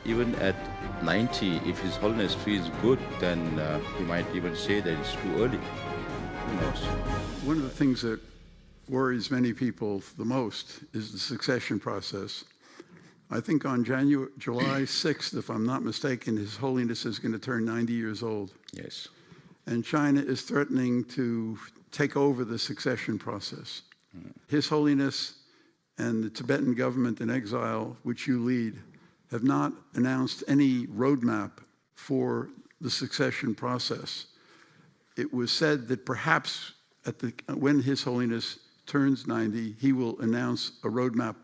Even at 90, if His Holiness feels good, then he might even say that it's too early. Who knows? One of the things that worries many people the most is the succession process. I think on July 6th, if I'm not mistaken, His Holiness is going to turn 90 years old. Yes. And China is threatening to take over the succession process. His Holiness and the Tibetan government in exile, which you lead, have not announced any roadmap for the succession process. It was said that perhaps when His Holiness turns 90, he will announce a roadmap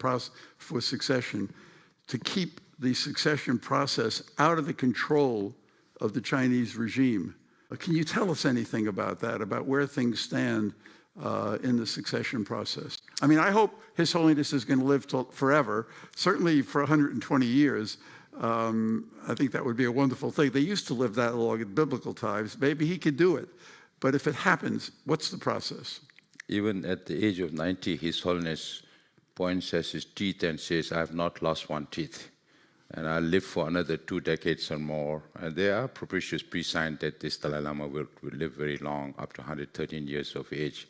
for succession to keep the succession process out of the control of the Chinese regime. Can you tell us anything about that, about where things stand in the succession process? I mean, I hope His Holiness is going to live forever, certainly for 120 years. I think that would be a wonderful thing. They used to live that long in biblical times. Maybe he could do it. But if it happens, what's the process? Even at the age of 90, His Holiness points at his teeth and says, I have not lost one teeth. And I'll live for another 2 decades or more. And there are propitious pre-signs that this Dalai Lama will live very long, up to 113 years of age.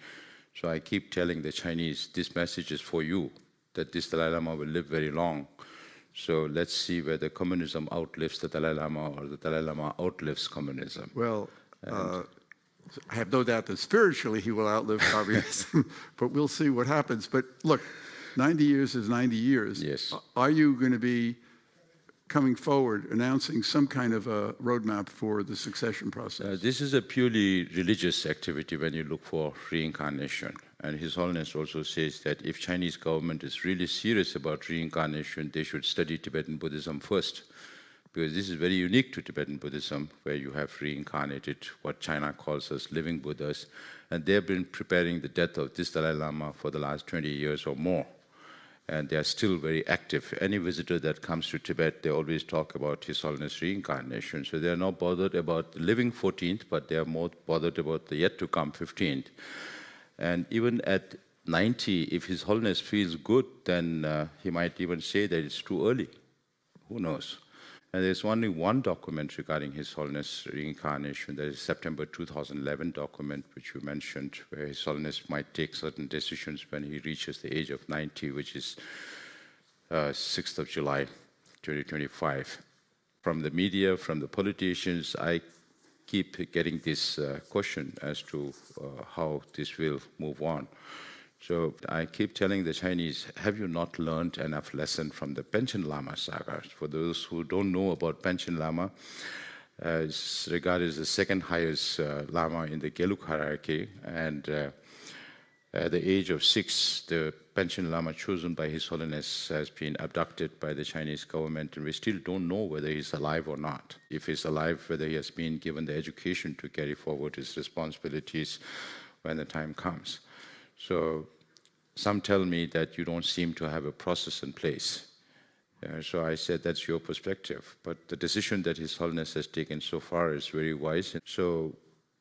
So I keep telling the Chinese, this message is for you, that this Dalai Lama will live very long. So let's see whether communism outlives the Dalai Lama or the Dalai Lama outlives communism. Well, I have no doubt that spiritually he will outlive communism, but we'll see what happens. But look, 90 years is 90 years. Yes. Are you going to be coming forward, announcing some kind of a roadmap for the succession process? This is a purely religious activity when you look for reincarnation. And His Holiness also says that if Chinese government is really serious about reincarnation, they should study Tibetan Buddhism first. Because this is very unique to Tibetan Buddhism, where you have reincarnated what China calls as living Buddhas. And they've been preparing the death of this Dalai Lama for the last 20 years or more. And they are still very active. Any visitor that comes to Tibet, they always talk about His Holiness reincarnation. So they are not bothered about the living 14th, but they are more bothered about the yet to come 15th. And even at 90, if His Holiness feels good, then he might even say that it's too early. Who knows? And there's only one document regarding His Holiness reincarnation. That is September 2011 document, which you mentioned, where His Holiness might take certain decisions when he reaches the age of 90, which is 6th of July, 2025. From the media, from the politicians, I keep getting this question as to how this will move on. So I keep telling the Chinese, have you not learned enough lesson from the Panchen Lama saga? For those who don't know about Panchen Lama, is regarded as the second highest Lama in the Gelug hierarchy. And at the age of 6, the Panchen Lama chosen by His Holiness has been abducted by the Chinese government, and we still don't know whether he's alive or not. If he's alive, whether he has been given the education to carry forward his responsibilities when the time comes. So some tell me that you don't seem to have a process in place. So I said, that's your perspective. But the decision that His Holiness has taken so far is very wise. So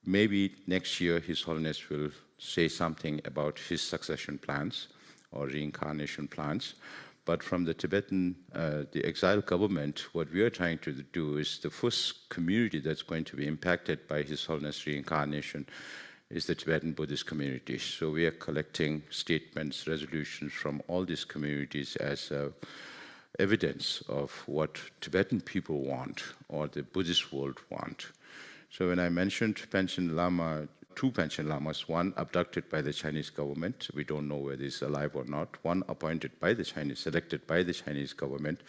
maybe next year His Holiness will say something about his succession plans or reincarnation plans. But from the Tibetan, the exile government, what we are trying to do is the first community that's going to be impacted by His Holiness reincarnation is the Tibetan Buddhist community. So we are collecting statements, resolutions from all these communities as evidence of what Tibetan people want or the Buddhist world want. So when I mentioned Panchen Lama, 2 Panchen Lamas, one abducted by the Chinese government, we don't know whether he's alive or not, one appointed by the Chinese, selected by the Chinese government,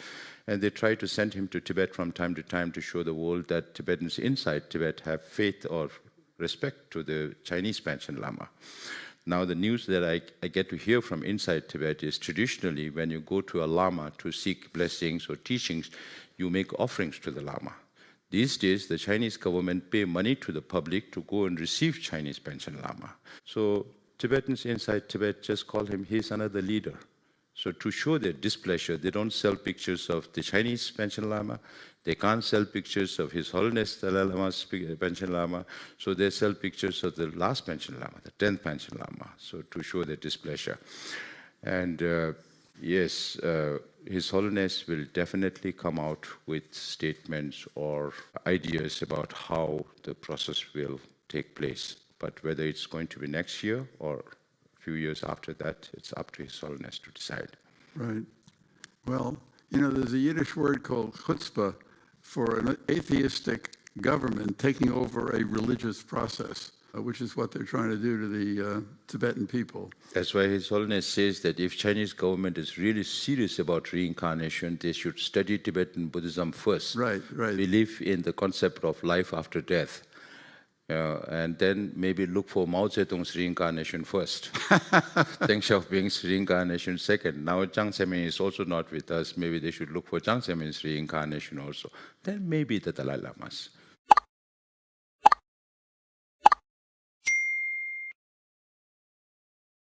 and they try to send him to Tibet from time to time to show the world that Tibetans inside Tibet have faith or respect to the Chinese Panchen Lama. Now the news that I get to hear from inside Tibet is traditionally when you go to a Lama to seek blessings or teachings, you make offerings to the Lama. These days, the Chinese government pay money to the public to go and receive Chinese Panchen Lama. So Tibetans inside Tibet just call him, he's another leader. So to show their displeasure, they don't sell pictures of the Chinese Panchen Lama. They can't sell pictures of His Holiness Dalai Lama's Panchen Lama. So they sell pictures of the last Panchen Lama, the 10th Panchen Lama, so to show their displeasure. And Yes, His Holiness will definitely come out with statements or ideas about how the process will take place. But whether it's going to be next year or a few years after that, it's up to His Holiness to decide. Right. Well, there's a Yiddish word called chutzpah for an atheistic government taking over a religious process, which is what they're trying to do to the Tibetan people. That's why His Holiness says that if Chinese government is really serious about reincarnation, they should study Tibetan Buddhism first. Right. Believe in the concept of life after death. And then maybe look for Mao Zedong's reincarnation first. Deng Xiaoping's reincarnation second. Now Jiang Zemin is also not with us. Maybe they should look for Jiang Zemin's reincarnation also. Then maybe the Dalai Lama's.